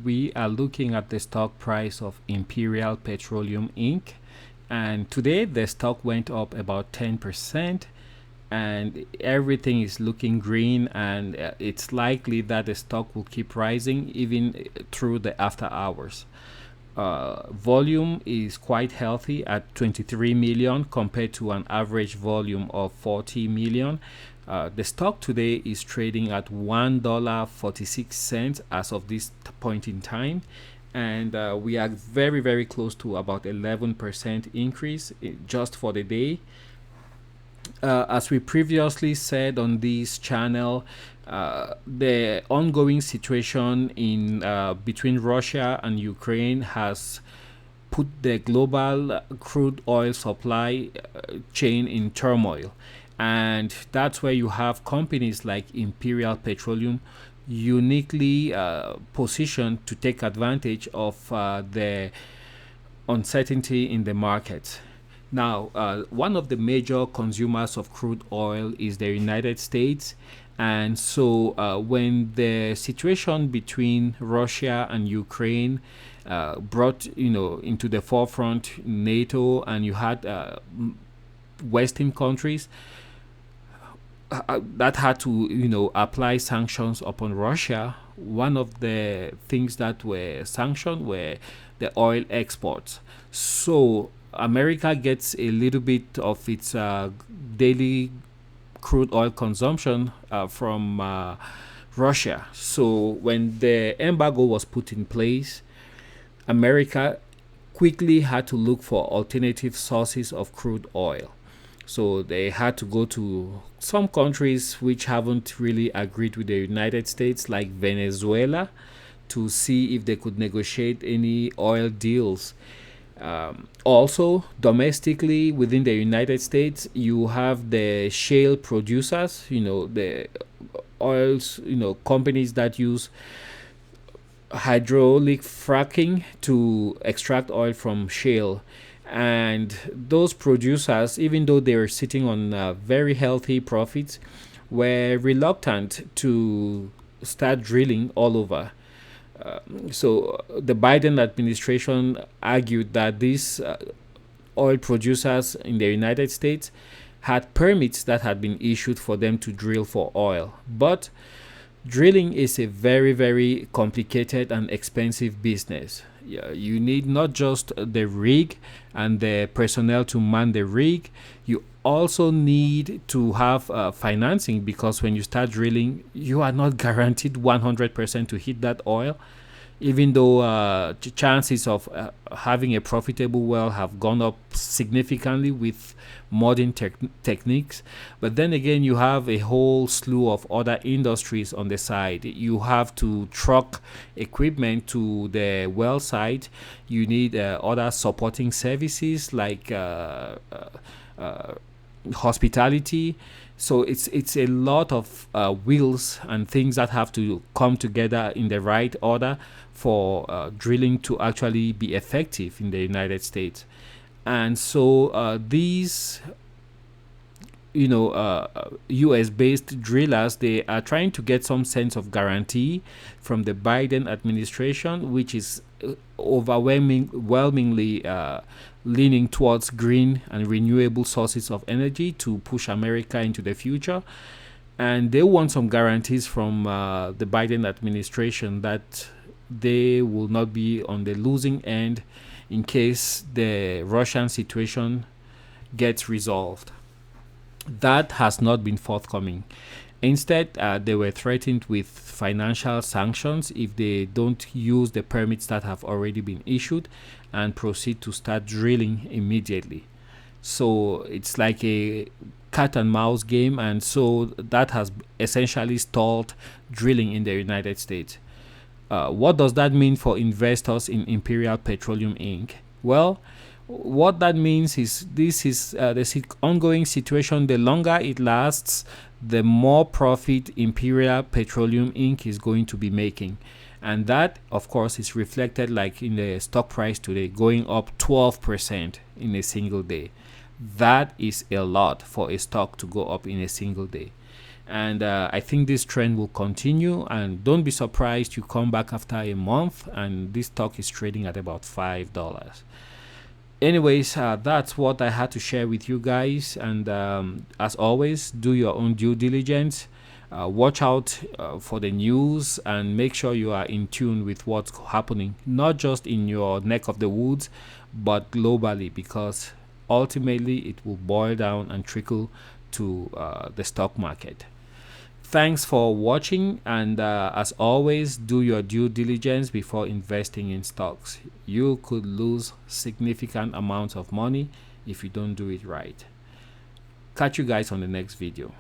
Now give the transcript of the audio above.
We are looking at the stock price of Imperial Petroleum Inc. And today the stock went up about 10%, and everything is looking green, and it's likely that the stock will keep rising even through the after hours. Volume is quite healthy at 23 million compared to an average volume of 40 million. The stock today is trading at $1.46 as of this point in time, and we are very, very close to about 11% increase just for the day. As we previously said on this channel, the ongoing situation in between Russia and Ukraine has put the global crude oil supply chain in turmoil, and that's where you have companies like Imperial Petroleum uniquely positioned to take advantage of the uncertainty in the market. Now, one of the major consumers of crude oil is the United States. And so, when the situation between Russia and Ukraine brought, into the forefront NATO, and you had Western countries that had to, apply sanctions upon Russia, one of the things that were sanctioned were the oil exports. So America gets a little bit of its daily crude oil consumption from Russia. So when the embargo was put in place, America quickly had to look for alternative sources of crude oil. So they had to go to some countries which haven't really agreed with the United States, like Venezuela, to see if they could negotiate any oil deals. Also, domestically within the United States, you have the shale producers, the oils, companies that use hydraulic fracking to extract oil from shale. And those producers, even though they were sitting on very healthy profits, were reluctant to start drilling all over. So the Biden administration argued that these oil producers in the United States had permits that had been issued for them to drill for oil. But drilling is a very, very complicated and expensive business. You need not just the rig and the personnel to man the rig, you also need to have financing, because when you start drilling, you are not guaranteed 100% to hit that oil, even though chances of having a profitable well have gone up significantly with modern techniques. But then again, you have a whole slew of other industries on the side. You have to truck equipment to the well site. You need other supporting services like hospitality. So it's a lot of wheels and things that have to come together in the right order for drilling to actually be effective in the United States. And so these US-based drillers, they are trying to get some sense of guarantee from the Biden administration, which is overwhelmingly leaning towards green and renewable sources of energy to push America into the future. And they want some guarantees from the Biden administration that they will not be on the losing end in case the Russian situation gets resolved. That has not been forthcoming. Instead, they were threatened with financial sanctions if they don't use the permits that have already been issued and proceed to start drilling immediately. So it's like a cat and mouse game, and so that has essentially stalled drilling in the United States. What does that mean for investors in Imperial Petroleum Inc? Well, what that means is this is the ongoing situation. The longer it lasts, the more profit Imperial Petroleum Inc. is going to be making. And that, of course, is reflected like in the stock price today, going up 12% in a single day. That is a lot for a stock to go up in a single day. And I think this trend will continue, and don't be surprised you come back after a month and this stock is trading at about $5. Anyways, that's what I had to share with you guys. And as always, do your own due diligence. Watch out for the news and make sure you are in tune with what's happening, not just in your neck of the woods, but globally, because ultimately it will boil down and trickle to the stock market. Thanks for watching, and as always, do your due diligence before investing in stocks. You could lose significant amounts of money if you don't do it right. Catch you guys on the next video.